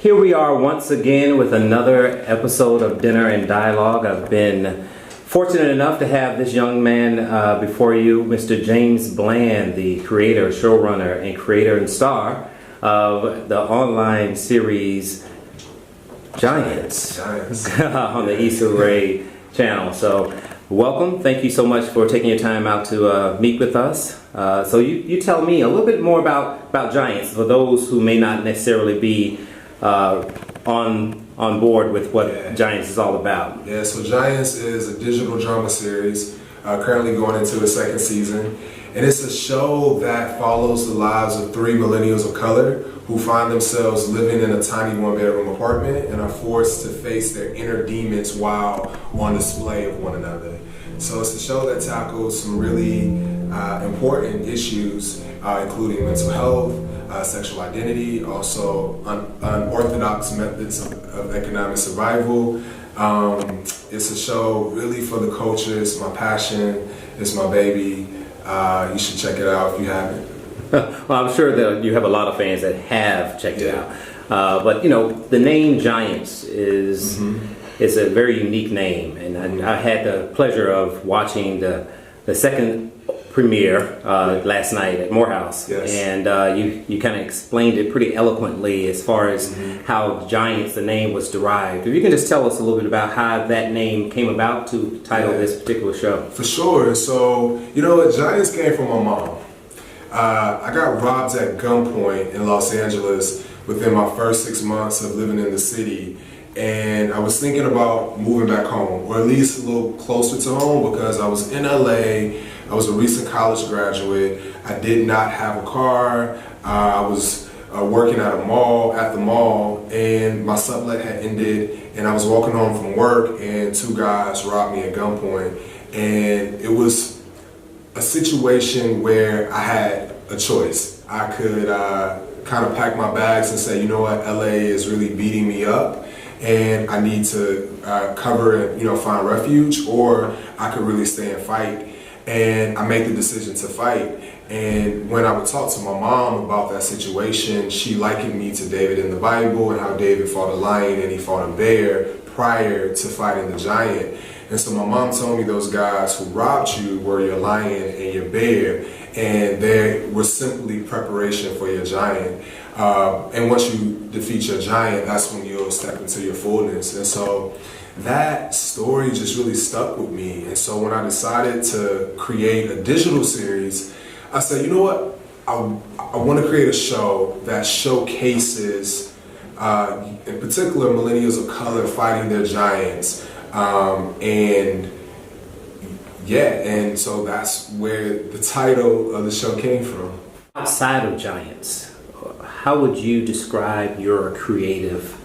Here we are once again with another episode of Dinner and Dialogue. I've been fortunate enough to have this young man before you, Mr. James Bland, the creator, showrunner, and creator and star of the online series Giants on the Issa Rae channel. So welcome. Thank you so much for taking your time out to meet with us. So you tell me a little bit more about Giants for those who may not necessarily be on board with what Giants is all about. Yeah, so Giants is a digital drama series currently going into its second season, and it's a show that follows the lives of three millennials of color who find themselves living in a tiny one-bedroom apartment and are forced to face their inner demons while on display of one another. So it's a show that tackles some really important issues, including mental health, sexual identity, also unorthodox methods of economic survival. It's a show really for the culture. It's my passion. It's my baby. You should check it out if you haven't. Well, I'm sure that you have a lot of fans that have checked it out. But you know, the name Giants is a very unique name, and I had the pleasure of watching the second premiere last night at Morehouse, and you kind of explained it pretty eloquently as far as how Giants, the name, was derived. If you can just tell us a little bit about how that name came about to title this particular show. For sure. So, you know what, Giants came from my mom. I got robbed at gunpoint in Los Angeles within my first 6 months of living in the city. And I was thinking about moving back home, or at least a little closer to home, because I was in LA. I was a recent college graduate. I did not have a car. I was working at the mall, and my sublet had ended, and I was walking home from work, and two guys robbed me at gunpoint. And it was a situation where I had a choice. I could kind of pack my bags and say, you know what, LA is really beating me up, and I need to cover and find refuge, or I could really stay and fight. And I made the decision to fight. And when I would talk to my mom about that situation, she likened me to David in the Bible and how David fought a lion and he fought a bear prior to fighting the giant. And so my mom told me those guys who robbed you were your lion and your bear, and they were simply preparation for your giant. And once you defeat your giant, that's when you'll step into your fullness. And so that story just really stuck with me. And so when I decided to create a digital series, I said, you know what? I want to create a show that showcases, in particular, millennials of color fighting their giants. And so that's where the title of the show came from. Outside of Giants, how would you describe your creative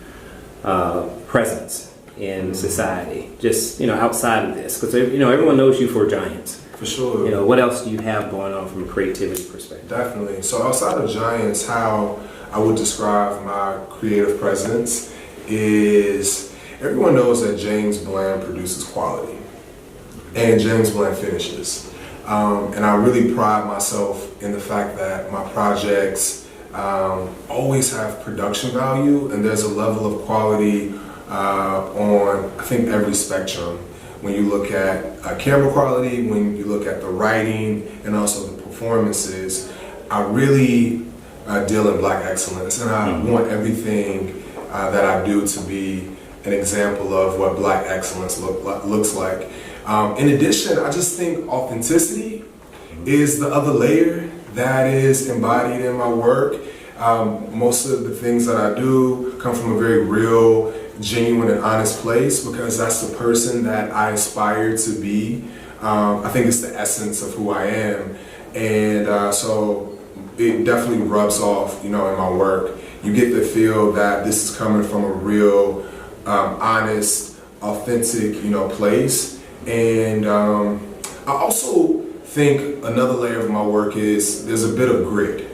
presence in society, just outside of this? Because everyone knows you for Giants. For sure. What else do you have going on from a creativity perspective? Definitely. So outside of Giants, how I would describe my creative presence is everyone knows that James Bland produces quality, and James Bland finishes. And I really pride myself in the fact that my projects always have production value, and there's a level of quality on, I think, every spectrum. When you look at camera quality, when you look at the writing, and also the performances, I really deal in Black excellence, and I want everything that I do to be an example of what Black excellence looks like. In addition, I just think authenticity is the other layer that is embodied in my work. Most of the things that I do come from a very real, genuine, and honest place, because that's the person that I aspire to be. I think it's the essence of who I am, and so it definitely rubs off, in my work. You get the feel that this is coming from a real, honest, authentic, place. And I also think another layer of my work is there's a bit of grit.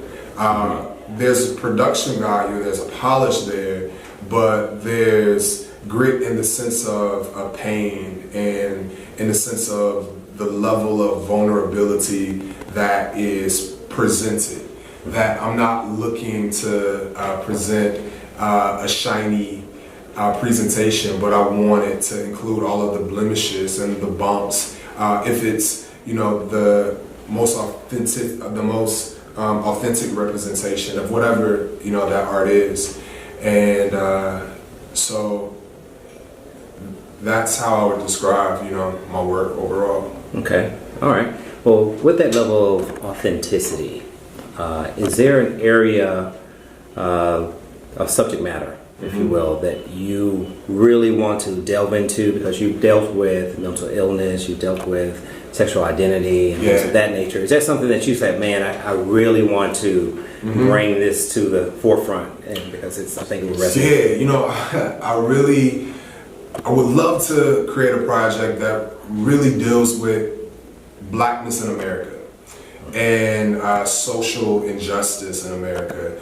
There's production value, there's a polish there, but there's grit in the sense of pain, and in the sense of the level of vulnerability that is presented. That I'm not looking to present a shiny presentation, but I wanted to include all of the blemishes and the bumps. If it's, you know, the most authentic representation of whatever, you know, that art is. And so that's how I would describe, you know, my work overall. Okay. All right. Well, with that level of authenticity, is there an area of subject matter, if you will, that you really want to delve into because you've dealt with mental illness, you've dealt with sexual identity and things of that nature? Is that something that you said, man, I really want to bring this to the forefront, and because I think it would resonate? Yeah, you know, I would love to create a project that really deals with blackness in America and social injustice in America.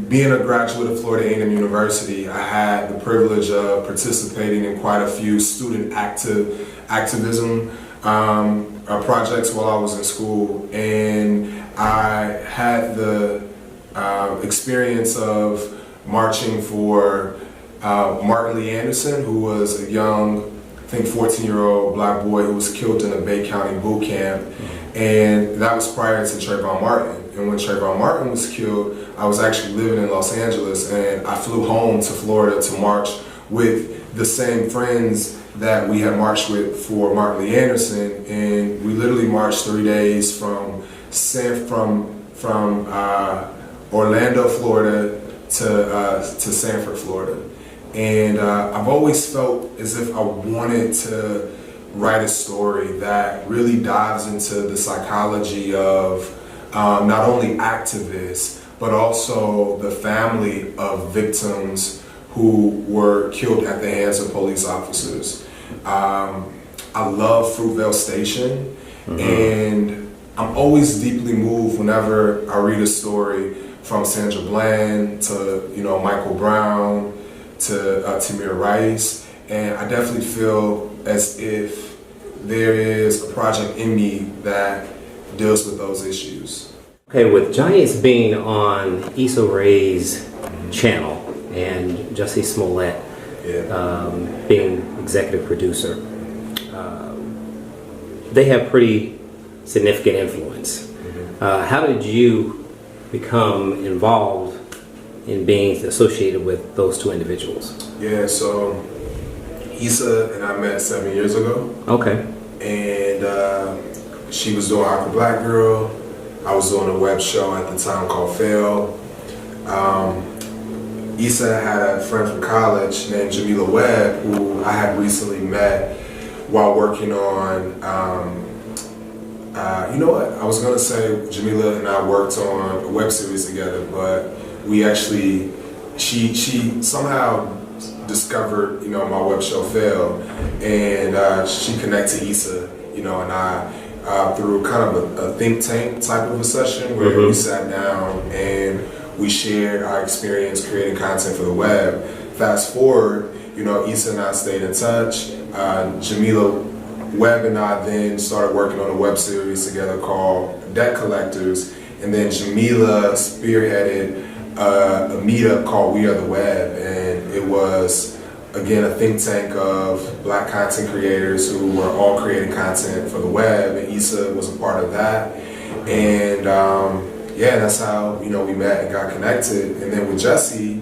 Being a graduate of Florida A&M University, I had the privilege of participating in quite a few student activism projects while I was in school, and I had the experience of marching for Martin Lee Anderson, who was a young, I think 14-year-old black boy who was killed in a Bay County boot camp, and that was prior to Trayvon Martin. And when Trayvon Martin was killed, I was actually living in Los Angeles, and I flew home to Florida to march with the same friends that we had marched with for Martin Lee Anderson, and we literally marched 3 days from Orlando, Florida to Sanford, Florida. And I've always felt as if I wanted to write a story that really dives into the psychology of not only activists, but also the family of victims who were killed at the hands of police officers. I love Fruitvale Station, and I'm always deeply moved whenever I read a story from Sandra Bland to, you know, Michael Brown to Tamir Rice, and I definitely feel as if there is a project in me that deals with those issues. Okay, with Giants being on Issa Rae's channel and Jussie Smollett being executive producer, they have pretty significant influence. How did you become involved in being associated with those two individuals? Yeah, so Issa and I met 7 years ago. Okay. And she was doing Aqua Black Girl. I was doing a web show at the time called Fail. Issa had a friend from college named Jamila Webb, who I had recently met while working on, you know what, I was gonna say Jamila and I worked on a web series together, but we actually, she somehow discovered, you know, my web show Fail, and she connected Issa, you know, and I, through kind of a think tank type of a session where we sat down and we shared our experience creating content for the web. Fast forward, you know, Issa and I stayed in touch. Jamila Webb and I then started working on a web series together called Debt Collectors, and then Jamila spearheaded a meetup called We Are the Web, and it was, again, a think tank of black content creators who were all creating content for the web, and Issa was a part of that. And yeah, that's how, you know, we met and got connected. And then with Jussie,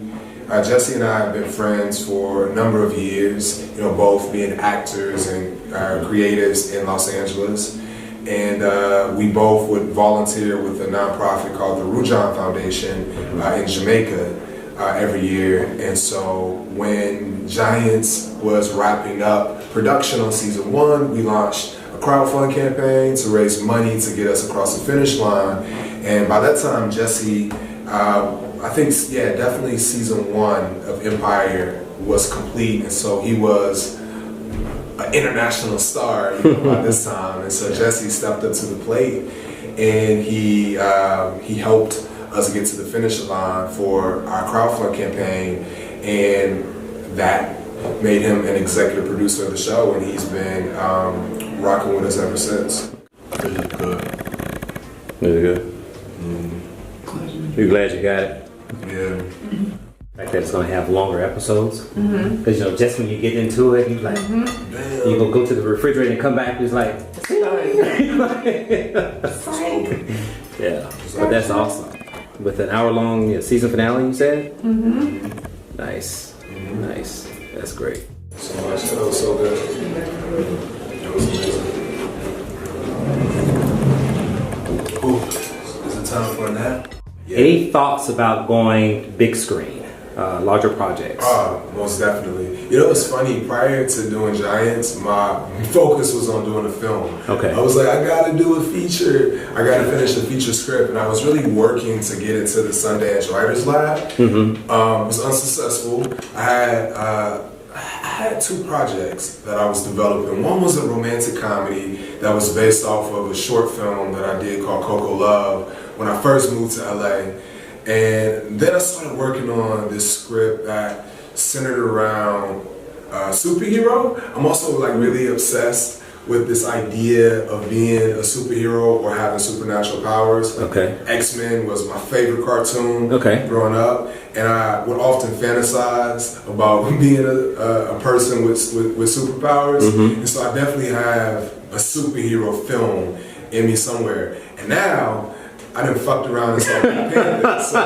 Jussie and I have been friends for a number of years, you know, both being actors and creatives in Los Angeles. And we both would volunteer with a nonprofit called the Rujan Foundation in Jamaica every year. And so when Giants was wrapping up production on season 1, we launched a crowdfund campaign to raise money to get us across the finish line. And by that time, Jussie, I think, yeah, definitely season 1 of Empire was complete. And so he was an international star, you know, by this time. And so Jussie stepped up to the plate, and he helped us get to the finish line for our crowdfund campaign, and that made him an executive producer of the show, and he's been rocking with us ever since. Really good. Really good. You glad you got it? Yeah. Like that it's going to have longer episodes. Because, you know, just when you get into it, you like, you go to the refrigerator and come back, it's like, yeah, but that's awesome. With an hour-long season finale, you said? Nice, nice. That's great. So much. That was so good. It was amazing. Ooh, is it time for a nap? Yeah. Any thoughts about going big screen, larger projects? Most definitely. You know, it's funny. Prior to doing Giants, my focus was on doing a film. Okay. I was like, I got to do a feature. I got to finish a feature script, and I was really working to get into the Sundance Writers Lab. It was unsuccessful. I had two projects that I was developing. One was a romantic comedy that was based off of a short film that I did called Coco Love when I first moved to LA. And then I started working on this script that centered around superhero. I'm also like really obsessed with this idea of being a superhero or having supernatural powers. Okay. X-Men was my favorite cartoon growing up, and I would often fantasize about being a person with superpowers. And so I definitely have a superhero film in me somewhere. And now I done fucked around and saw Black Panther. So,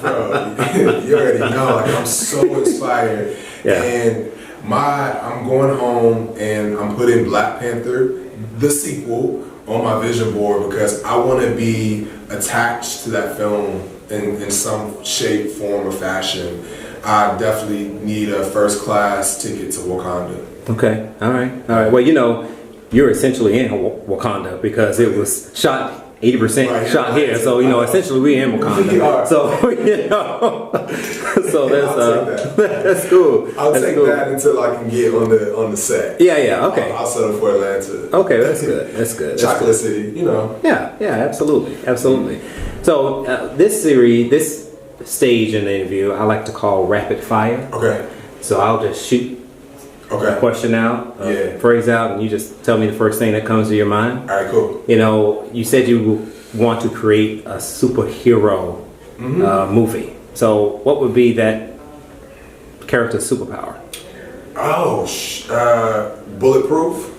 bro, you already know, like, I'm so inspired. Yeah. And I'm going home and I'm putting Black Panther, the sequel, on my vision board because I want to be attached to that film in some shape, form, or fashion. I definitely need a first class ticket to Wakanda. Okay. All right. Well, you know, you're essentially in Wakanda because it was shot 80% shot here, so you know, essentially we in Wakanda. So you know, so that's cool. I'll take that until I can get on the set. Yeah. Okay. I'll settle for Atlanta. Okay, that's good. That's good. Chocolate City, you know. Yeah. Absolutely. So this series, this stage in the interview, I like to call rapid fire. Okay. So I'll just shoot a question out, phrase out, and you just tell me the first thing that comes to your mind. All right, cool. You know, you said you want to create a superhero movie. So what would be that character's superpower? Bulletproof.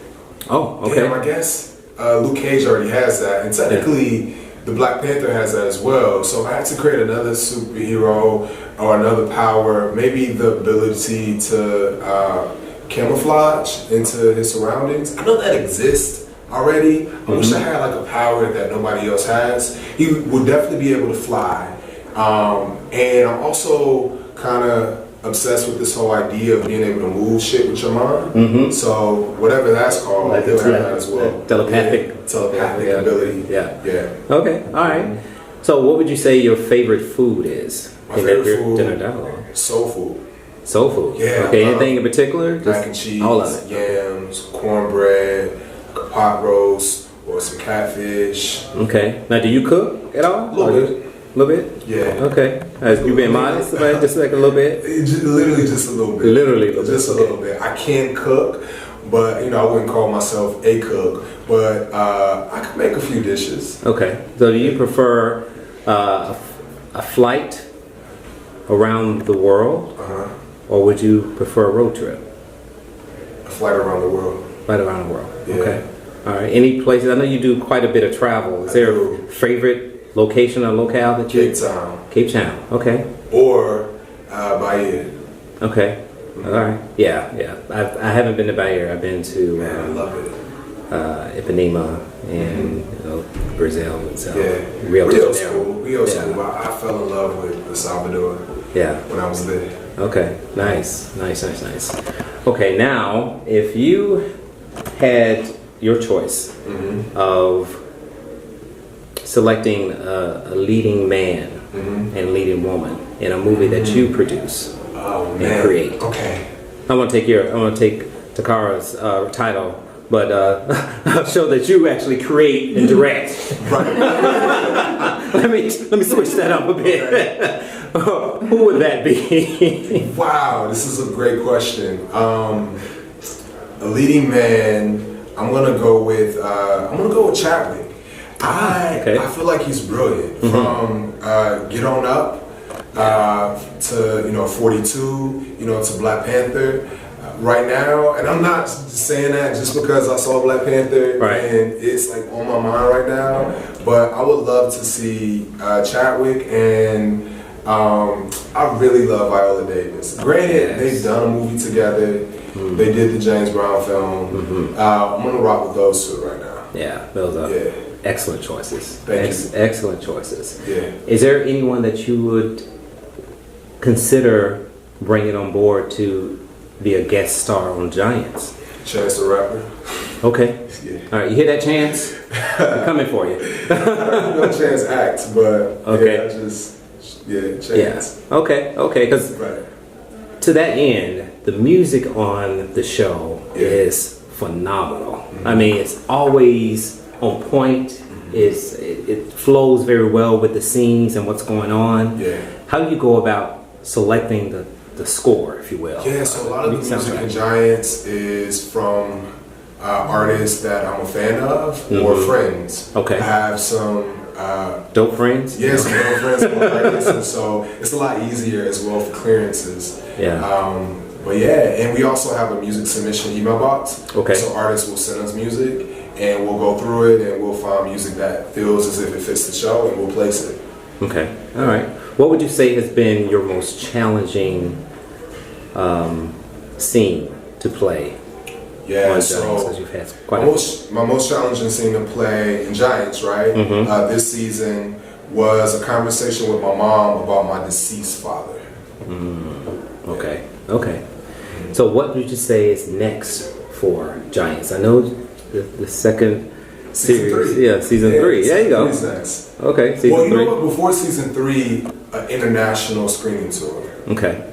Oh, okay. Damn, I guess Luke Cage already has that, and technically the Black Panther has that as well. So if I had to create another superhero or another power, maybe the ability to camouflage into his surroundings. I know that exists already. I wish I had like a power that nobody else has. He would definitely be able to fly. And I'm also kind of obsessed with this whole idea of being able to move shit with your mind. So whatever that's called, like he'll have that as well. Telepathic ability. Yeah. Okay. All right. So what would you say your favorite food is? My favorite food, dinner dialogue. Soul food. Soul food. Yeah. Okay. Anything in particular? Mac and cheese, all of it. yams, cornbread, pot roast, or some catfish. Okay. Now, do you cook at all? A little bit. A little bit? Yeah. Okay. You being modest about it? Just like a little bit? Literally just a little bit. Literally just a little bit. I can cook, but you know I wouldn't call myself a cook. But I can make a few dishes. Okay. So do you prefer a flight around the world, or would you prefer a road trip? A flight around the world. Flight around the world. Yeah. Okay. All right. Any places? I know you do quite a bit of travel. Is there a favorite location or locale that you? Cape Town. Cape Town. Okay. Or Bahia. Okay. All right. Yeah. I haven't been to Bahia. I've been to. Man, I love it. Ipanema and Brazil and so Rio's cool. I fell in love with El Salvador when I was there. Okay, nice. Okay, now if you had your choice of selecting a leading man and leading woman in a movie that you produce and create. Okay. I want to take Takara's title. But I'll show that you actually create and direct. Right. let me switch that up a bit. Who would that be? Wow, this is a great question. A leading man, I'm gonna go with Chadwick. I feel like he's brilliant. From Get On Up, to 42, to Black Panther. Right now, and I'm not saying that just because I saw Black Panther and it's like on my mind right now, but I would love to see Chadwick, and I really love Viola Davis. Granted, they've done a movie together. They did the James Brown film. I'm gonna rock with those two right now. Yeah, those are excellent choices. Excellent choices. Yeah. Is there anyone that you would consider bringing on board to be a guest star on Giants? Chance the Rapper. Okay. Yeah. All right, you hear that, Chance? I'm coming for you. Chance acts, but Chance. Yeah. Okay. Because to that end, the music on the show is phenomenal. I mean, it's always on point. It flows very well with the scenes and what's going on. Yeah. How do you go about selecting the score, if you will? Yeah, so a lot of the music in Giants is from artists that I'm a fan of or friends. Okay. I have some dope friends? Yeah, some dope friends who are artists, and so it's a lot easier as well for clearances. Yeah. But yeah, and we also have a music submission email box. Okay. So artists will send us music, and we'll go through it, and we'll find music that feels as if it fits the show, and we'll place it. Okay. All right. What would you say has been your most challenging scene to play? Yeah, so you've had quite my most challenging scene to play in Giants, right? This season was a conversation with my mom about my deceased father. Okay. So what would you say is next for Giants? I know the second series. Season 3. There you go. Next. Okay, season 3. Well, you know what? Before season 3, an international screening tour. Okay.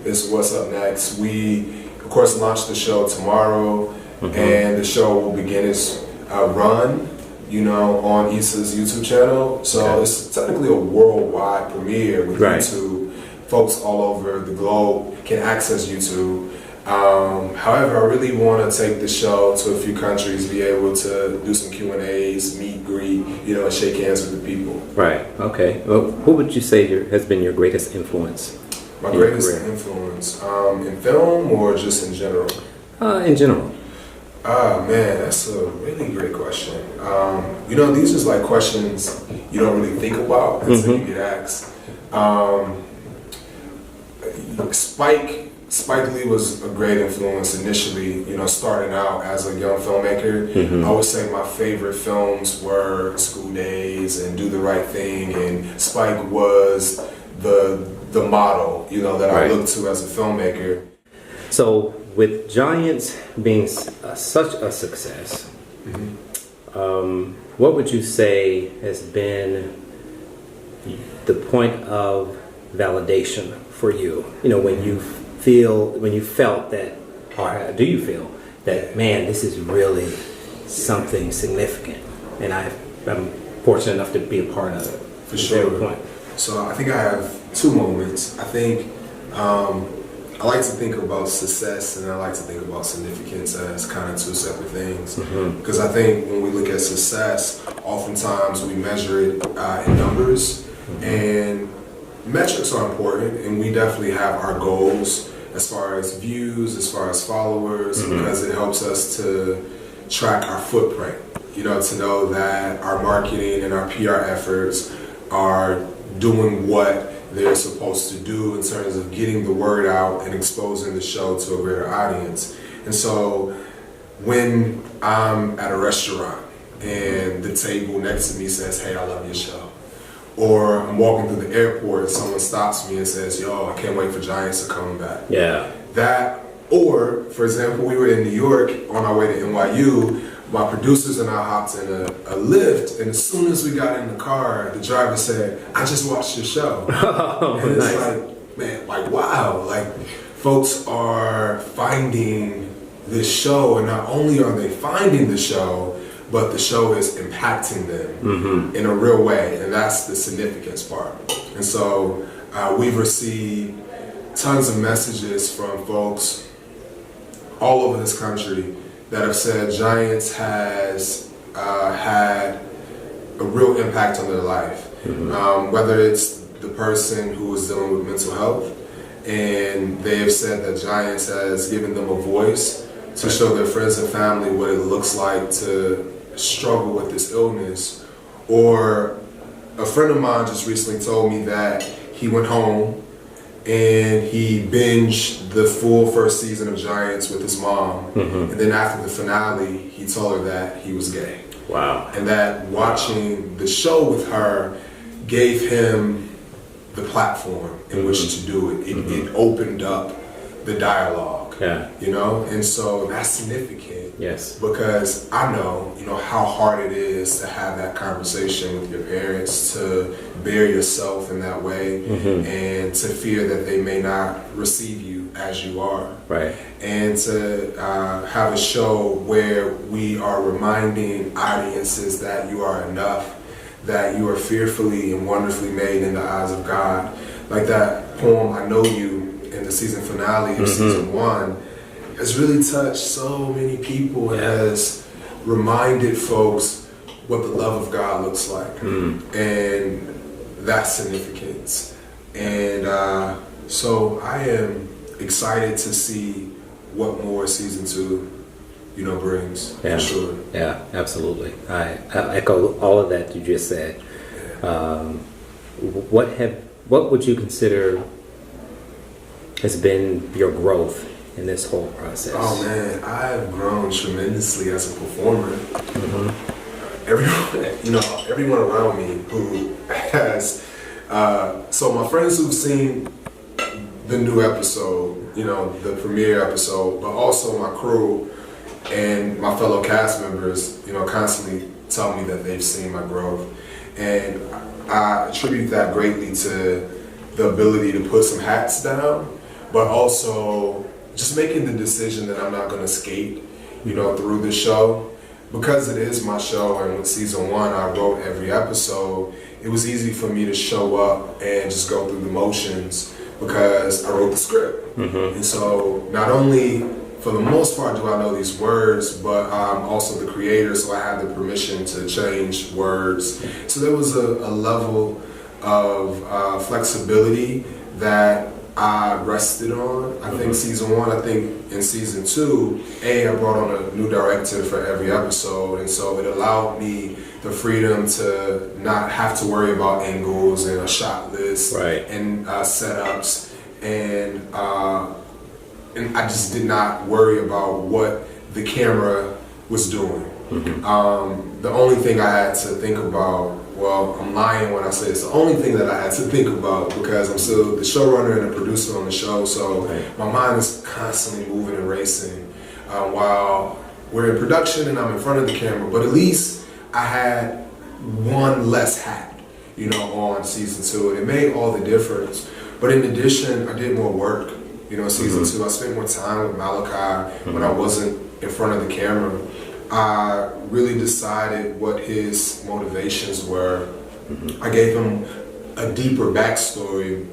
Is what's up next. We, of course, launch the show tomorrow, and the show will begin its run, on Issa's YouTube channel. So it's technically a worldwide premiere with YouTube. Folks all over the globe can access YouTube. However, I really want to take the show to a few countries, be able to do some Q&As, meet, greet, and shake hands with the people. Right. Okay. Well, who would you say has been your greatest influence? My greatest influence in film or just in general? In general. Man, that's a really great question. These are like questions you don't really think about until you get asked. Spike Lee was a great influence initially, starting out as a young filmmaker. I would say my favorite films were School Days and Do the Right Thing, and Spike was the model, that I looked to as a filmmaker. So with Giants being such a success, what would you say has been the point of validation for you? When you felt that, or do you feel that, man, this is really something significant, and I'm fortunate enough to be a part of it? For sure. So I think I have 2 moments. I think I like to think about success and I like to think about significance as kind of 2 separate things. Because I think when we look at success, oftentimes we measure it in numbers, and metrics are important, and we definitely have our goals as far as views, as far as followers, because it helps us to track our footprint, to know that our marketing and our PR efforts are doing what they're supposed to do in terms of getting the word out and exposing the show to a greater audience. And so when I'm at a restaurant and the table next to me says, "Hey, I love your show," or I'm walking through the airport and someone stops me and says, "Yo, I can't wait for Giants to come back." Yeah. That, or for example, we were in New York on our way to NYU. My producers and I hopped in a Lyft, and as soon as we got in the car, the driver said, "I just watched your show." And it's like, man, like, wow, like folks are finding this show, and not only are they finding the show, but the show is impacting them in a real way, and that's the significance part. And so we've received tons of messages from folks all over this country that have said Giants has had a real impact on their life. Whether it's the person who is dealing with mental health, and they have said that Giants has given them a voice to show their friends and family what it looks like to struggle with this illness. Or a friend of mine just recently told me that he went home and he binged the full first season of Giants with his mom, and then after the finale, he told her that he was gay. Wow. And that watching the show with her gave him the platform in which to do it. It opened up the dialogue, you know? And so that's significant. Yes. Because I know, you know, how hard it is to have that conversation with your parents, to bear yourself in that way, and to fear that they may not receive you as you are. Right. And to have a show where we are reminding audiences that you are enough, that you are fearfully and wonderfully made in the eyes of God. Like that poem, I Know You, in the season finale of season 1, has really touched so many people and has reminded folks what the love of God looks like. And that's significance. And so I am excited to see what more season 2, you know, brings, for sure. Yeah, absolutely. I echo all of that you just said. What would you consider has been your growth in this whole process? Oh man, I have grown tremendously as a performer. Everyone around me who has, so my friends who've seen the new episode, you know, the premiere episode, but also my crew and my fellow cast members, you know, constantly tell me that they've seen my growth. And I attribute that greatly to the ability to put some hats down, but also just making the decision that I'm not going to skate, you know, through the show. Because it is my show, and with season 1, I wrote every episode, it was easy for me to show up and just go through the motions because I wrote the script. And so not only, for the most part, do I know these words, but I'm also the creator, so I had the permission to change words. So there was a level of flexibility that I rested on. I think season 1, I think in season 2, I brought on a new director for every episode, and so it allowed me the freedom to not have to worry about angles and a shot list and setups, and I just did not worry about what the camera was doing. The only thing I had to think about, well, I'm lying when I say it's the only thing that I had to think about, because I'm still the showrunner and the producer on the show, so my mind is constantly moving and racing while we're in production and I'm in front of the camera. But at least I had one less hat, you know, on season 2, and it made all the difference. But in addition, I did more work. You know, season 2, I spent more time with Malachi when I wasn't in front of the camera. I really decided what his motivations were. I gave him a deeper backstory,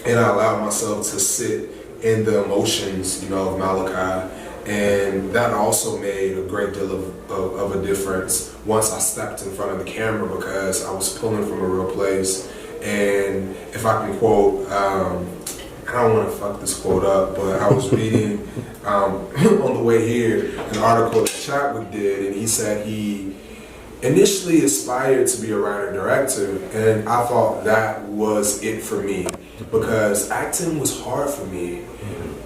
and I allowed myself to sit in the emotions, you know, of Malachi. And that also made a great deal of a difference once I stepped in front of the camera, because I was pulling from a real place. And if I can quote, I don't want to fuck this quote up, but I was reading on the way here an article that Chadwick did, and he said he initially aspired to be a writer-director, and I thought that was it for me, because acting was hard for me.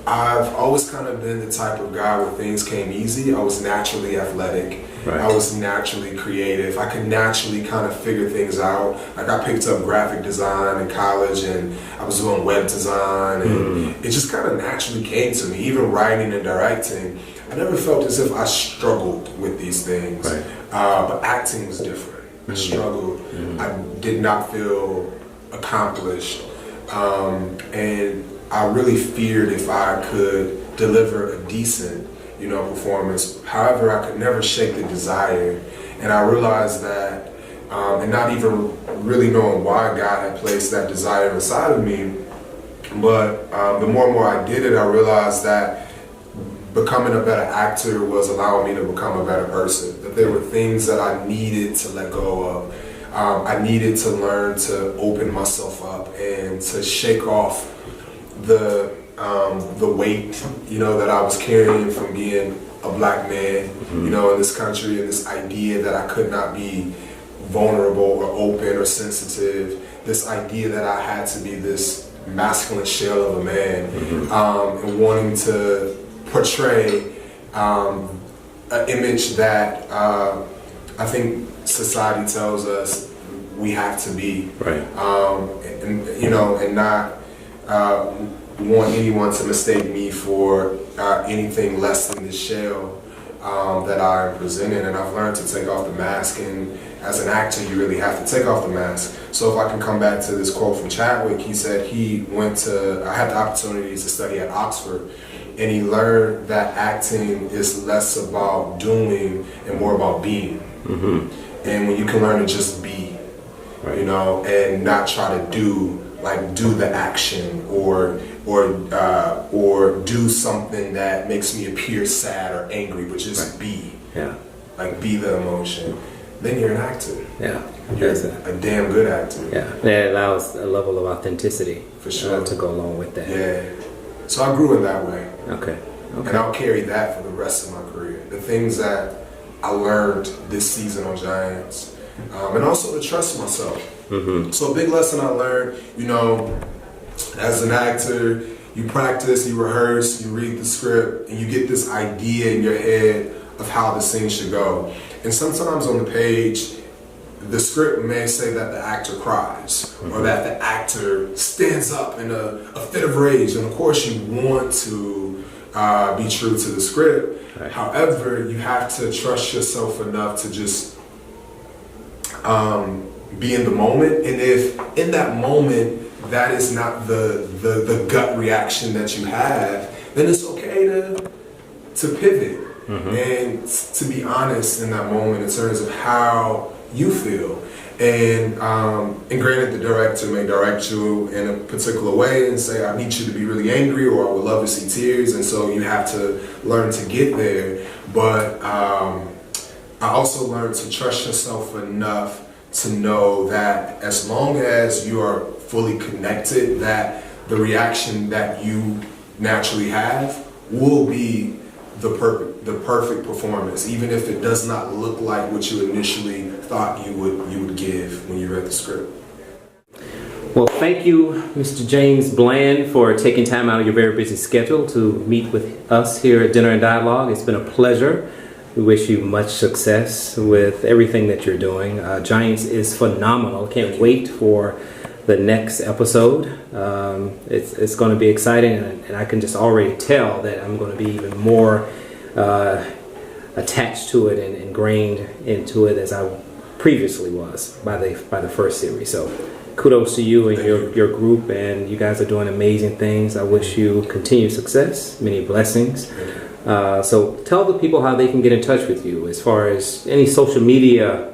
I've always kind of been the type of guy where things came easy. I was naturally athletic. I was naturally creative. I could naturally kind of figure things out. Like, I picked up graphic design in college, and I was doing web design, and it just kind of naturally came to me. Even writing and directing, I never felt as if I struggled with these things. But acting was different. I struggled. I did not feel accomplished. And I really feared if I could deliver a decent, you know, performance. However, I could never shake the desire. And I realized that, and not even really knowing why God had placed that desire inside of me, but the more and more I did it, I realized that becoming a better actor was allowing me to become a better person. That there were things that I needed to let go of. I needed to learn to open myself up and to shake off the weight, that I was carrying from being a black man, in this country, and this idea that I could not be vulnerable or open or sensitive, this idea that I had to be this masculine shell of a man, and wanting to portray an image that I think society tells us we have to be, right. and not want anyone to mistake me for anything less than the shell that I am presenting. And I've learned to take off the mask, and as an actor you really have to take off the mask. So if I can come back to this quote from Chadwick, he said I had the opportunity to study at Oxford, and he learned that acting is less about doing and more about being. And when you can learn to just be, right. And not try to do the action or do something that makes me appear sad or angry, but just right. be. Yeah. Like be the emotion. Then you're an actor. Yeah. You're a damn good actor. Yeah. That allows a level of authenticity for sure to go along with that. Yeah. So I grew in that way. Okay. And I'll carry that for the rest of my career. The things that I learned this season on Giants, and also to trust myself. So a big lesson I learned, as an actor, you practice, you rehearse, you read the script, and you get this idea in your head of how the scene should go. And sometimes on the page, the script may say that the actor cries, or that the actor stands up in a fit of rage. And of course you want to be true to the script. Right. However, you have to trust yourself enough to just be in the moment. And if in that moment that is not the gut reaction that you have, then it's okay to pivot and to be honest in that moment in terms of how you feel. And granted, the director may direct you in a particular way and say, I need you to be really angry, or I would love to see tears, and so you have to learn to get there. But I also learned to trust yourself enough to know that as long as you are fully connected, that the reaction that you naturally have will be the perfect performance, even if it does not look like what you initially thought you would give when you read the script. Well, thank you, Mr. James Bland, for taking time out of your very busy schedule to meet with us here at Dinner and Dialogue. It's been a pleasure. We wish you much success with everything that you're doing. Giants is phenomenal. Can't wait for the next episode. It's going to be exciting, and I can just already tell that I'm going to be even more attached to it and ingrained into it as I previously was by the first series. So kudos to you and your group, and you guys are doing amazing things. I wish you continued success, many blessings. So tell the people how they can get in touch with you as far as any social media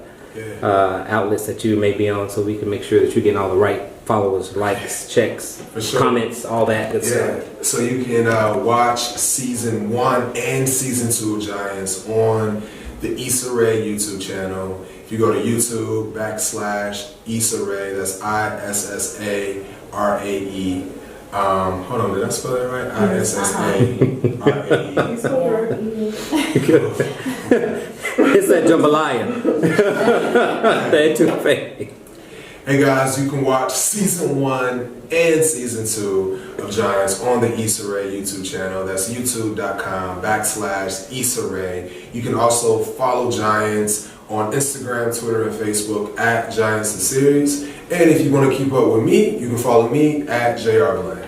outlets that you may be on, so we can make sure that you're getting all the right followers, likes, checks, comments, all that good stuff. So you can watch season 1 and season 2 of Giants on the Issa Rae YouTube channel. If you go to YouTube /Issa Rae, that's ISSARAE. Hold on, did I spell that right? ISSARAE. It's that jambalaya. That too fake. Hey guys, you can watch season 1 and season 2 of Giants on the Issa Rae YouTube channel. That's youtube.com /Issa Rae. You can also follow Giants on Instagram, Twitter, and Facebook @Giants the Series. And if you want to keep up with me, you can follow me @JR Bland.